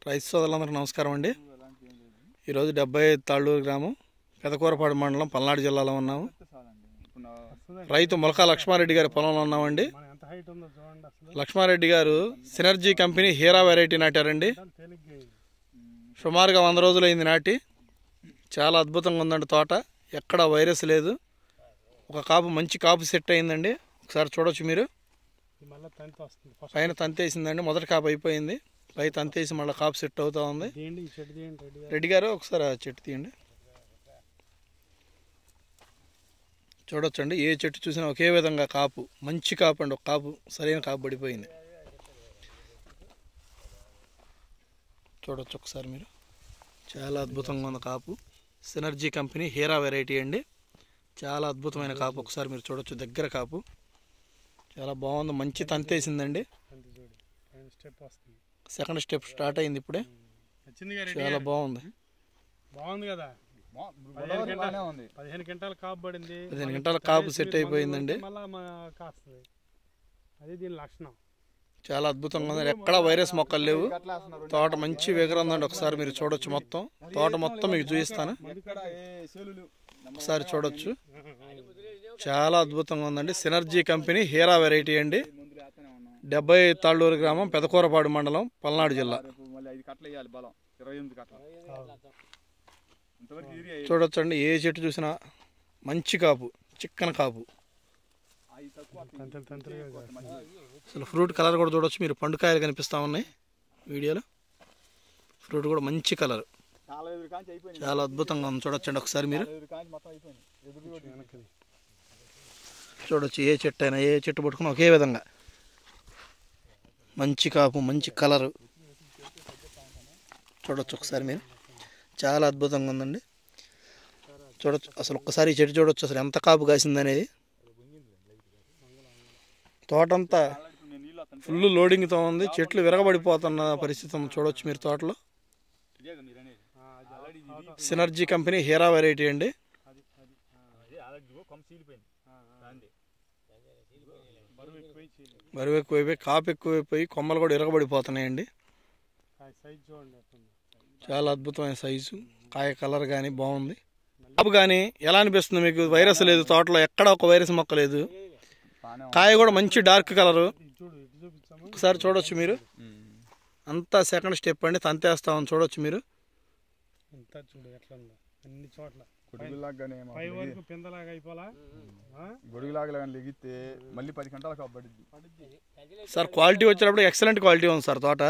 రైతు సోదరులందరికీ నమస్కారం అండి. ఈరోజు 75 తాళ్ళూరు గ్రామం పెదకూరపాడు మండలం పల్నాడు జిల్లాలో ఉన్నాము. రైతు మొలకా లక్ష్మారెడ్డి గారి పొలంలో ఉన్నామండి. లక్ష్మారెడ్డి గారు సినర్జీ కంపెనీ హీరా వెరైటీ నాటారండి. సుమారుగా 100 రోజులైంది నాటి. చాలా అద్భుతంగా ఉందండి తోట, ఎక్కడ వైరస్ లేదు. ఒక కాపు మంచి కాపు సెట్ అయిందండి. ఒకసారి చూడొచ్చు మీరు. పైన తంతేసిందండి, మొదటి కాపు అయిపోయింది. పై తంతేసి మళ్ళీ కాపు సెట్ అవుతా ఉంది. రెడ్డి గారు ఒకసారి ఆ చెట్టు తీయండి. చూడొచ్చండి, ఏ చెట్టు చూసినా ఒకే విధంగా కాపు, మంచి కాపు అండి. ఒక కాపు సరైన కాపు పడిపోయింది. చూడొచ్చు ఒకసారి మీరు. చాలా అద్భుతంగా ఉంది కాపు. సినర్జీ కంపెనీ హీరా వెరైటీ అండి. చాలా అద్భుతమైన కాపు. ఒకసారి మీరు చూడొచ్చు, దగ్గర కాపు చాలా బాగుంది. మంచి తంతేసిందండి. సెకండ్ స్టెప్ స్టార్ట్ అయింది ఇప్పుడే. చాలా బాగుంది. కదా. 15 గంటల కాపు పడింది. 15 గంటల కాపు సెట్ అయిపోయిందండి. అది దీని లక్షణం. చాలా అద్భుతంగా ఉంది. ఎక్కడ వైరస్ మొక్కలు లేవు. తోట మంచి వెగరుందండి. ఒకసారి మీరు చూడొచ్చు, మొత్తం తోట మొత్తం మీకు చూపిస్తాను. ఒకసారి చూడొచ్చు, చాలా అద్భుతంగా ఉందండి. సినర్జీ కంపెనీ హీరా వెరైటీ అండి. 75 తాళ్ళూరు గ్రామం పెదకూరపాడు మండలం పల్నాడు జిల్లా. చూడొచ్చండి, ఏ చెట్టు చూసినా మంచి కాపు, చిక్కన కాపు. అసలు ఫ్రూట్ కలర్ కూడా చూడొచ్చు మీరు. పండుకాయలు కనిపిస్తూ ఉన్నాయి వీడియోలో. ఫ్రూట్ కూడా మంచి కలర్, చాలా అద్భుతంగా ఉంది. చూడొచ్చండి ఒకసారి మీరు. చూడొచ్చు, ఏ చెట్టు అయినా, ఏ చెట్టు పట్టుకున్నా ఒకే విధంగా మంచి కాపు, మంచి కలరు. చూడొచ్చు ఒకసారి మీరు. చాలా అద్భుతంగా ఉందండి. చూడొచ్చు అసలు ఒక్కసారి ఈ చెట్టు చూడొచ్చు, అసలు ఎంత కాపు కాసిందనేది. తోటంతా ఫుల్ లోడింగ్తో ఉంది. చెట్లు విరగబడిపోతున్న పరిస్థితి చూడొచ్చు మీరు తోటలో. సినర్జీ కంపెనీ హీరా వెరైటీ అండి. బరువు ఎక్కువైపోయి, కాపు ఎక్కువైపోయి, కొమ్మలు కూడా విరగబడిపోతున్నాయండి. చాలా అద్భుతమైన సైజు, కాయ కలర్ కానీ బాగుంది. కాపు కానీ ఎలా అనిపిస్తుంది మీకు? వైరస్ లేదు తోటలో, ఎక్కడ ఒక వైరస్ మొక్క లేదు. కాయ కూడా మంచి డార్క్ కలరు. ఒకసారి చూడొచ్చు మీరు. అంతా సెకండ్ స్టెప్ అండి, తంతేస్తామని చూడొచ్చు మీరు. సార్ క్వాలిటీ వచ్చేటప్పుడు ఎక్సలెంట్ క్వాలిటీ ఉంది సార్ తోట.